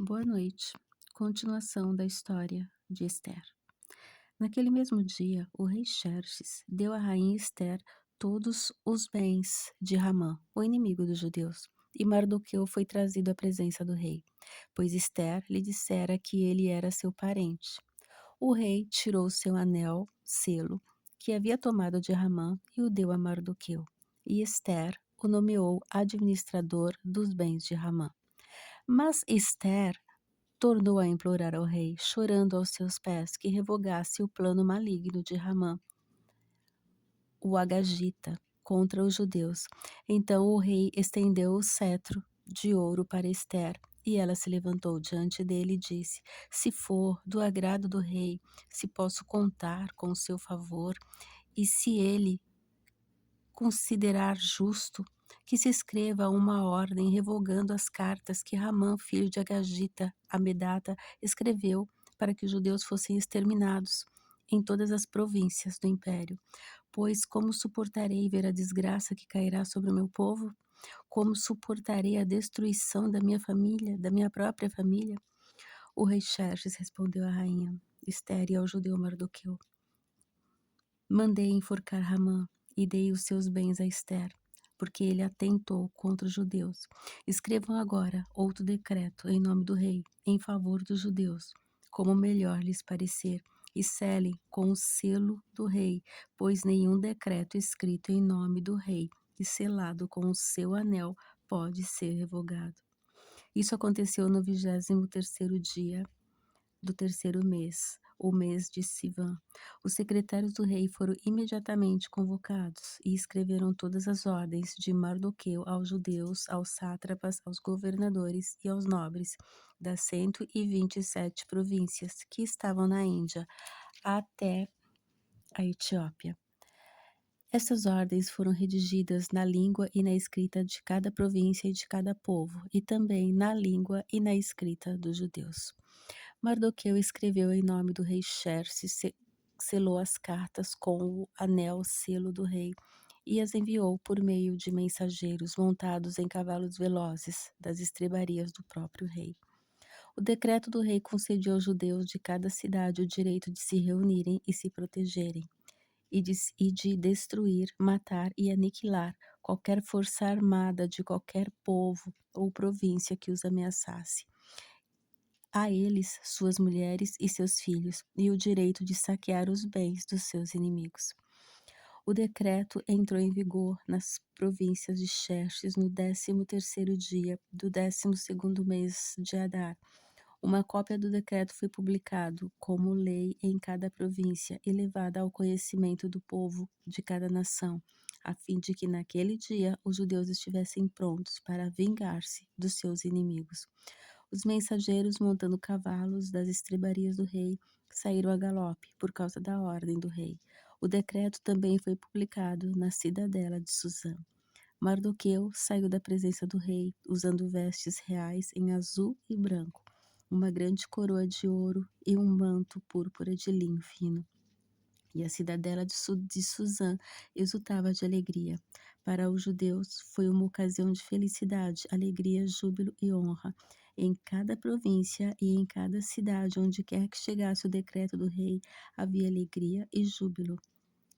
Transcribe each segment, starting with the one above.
Boa noite. Continuação da história de Esther. Naquele mesmo dia, o rei Xerxes deu à rainha Esther todos os bens de Ramã, o inimigo dos judeus, e Mardoqueu foi trazido à presença do rei, pois Esther lhe dissera que ele era seu parente. O rei tirou seu anel, selo, que havia tomado de Ramã e o deu a Mardoqueu, e Esther o nomeou administrador dos bens de Ramã. Mas Esther tornou a implorar ao rei, chorando aos seus pés, que revogasse o plano maligno de Ramã, o Agagita, contra os judeus. Então o rei estendeu o cetro de ouro para Esther, e ela se levantou diante dele e disse: Se for do agrado do rei, se posso contar com o seu favor, e se ele considerar justo, que se escreva uma ordem revogando as cartas que Ramã, filho de Agagita, Amedata, escreveu para que os judeus fossem exterminados em todas as províncias do império. Pois como suportarei ver a desgraça que cairá sobre o meu povo? Como suportarei a destruição da minha família, da minha própria família? O rei Xerxes respondeu à rainha Esther e ao judeu Mardoqueu: Mandei enforcar Ramã e dei os seus bens a Esther, porque ele atentou contra os judeus. Escrevam agora outro decreto em nome do rei, em favor dos judeus, como melhor lhes parecer, e selem com o selo do rei, pois nenhum decreto escrito em nome do rei e selado com o seu anel pode ser revogado. Isso aconteceu no 23º dia do terceiro mês, o mês de Sivan. Os secretários do rei foram imediatamente convocados e escreveram todas as ordens de Mardoqueu aos judeus, aos sátrapas, aos governadores e aos nobres das 127 províncias que estavam na Índia até a Etiópia. Essas ordens foram redigidas na língua e na escrita de cada província e de cada povo, e também na língua e na escrita dos judeus. Mardoqueu escreveu em nome do rei Xerxes, selou as cartas com o anel selo do rei e as enviou por meio de mensageiros montados em cavalos velozes das estrebarias do próprio rei. O decreto do rei concedeu aos judeus de cada cidade o direito de se reunirem e se protegerem, e de destruir, matar e aniquilar qualquer força armada de qualquer povo ou província que os ameaçasse. A eles, suas mulheres e seus filhos, e o direito de saquear os bens dos seus inimigos. O decreto entrou em vigor nas províncias de Xerxes no 13º dia do 12º mês de Adar. Uma cópia do decreto foi publicado como lei em cada província e levada ao conhecimento do povo de cada nação, a fim de que naquele dia os judeus estivessem prontos para vingar-se dos seus inimigos. Os mensageiros, montando cavalos das estrebarias do rei, saíram a galope por causa da ordem do rei. O decreto também foi publicado na cidadela de Suzã. Mardoqueu saiu da presença do rei, usando vestes reais em azul e branco, uma grande coroa de ouro e um manto púrpura de linho fino. E a cidadela de Suzã exultava de alegria. Para os judeus foi uma ocasião de felicidade, alegria, júbilo e honra. Em cada província e em cada cidade, onde quer que chegasse o decreto do rei, havia alegria e júbilo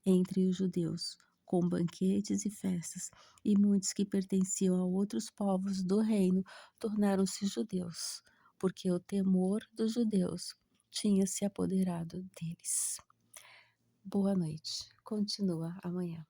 entre os judeus, com banquetes e festas, e muitos que pertenciam a outros povos do reino tornaram-se judeus, porque o temor dos judeus tinha se apoderado deles. Boa noite. Continua amanhã.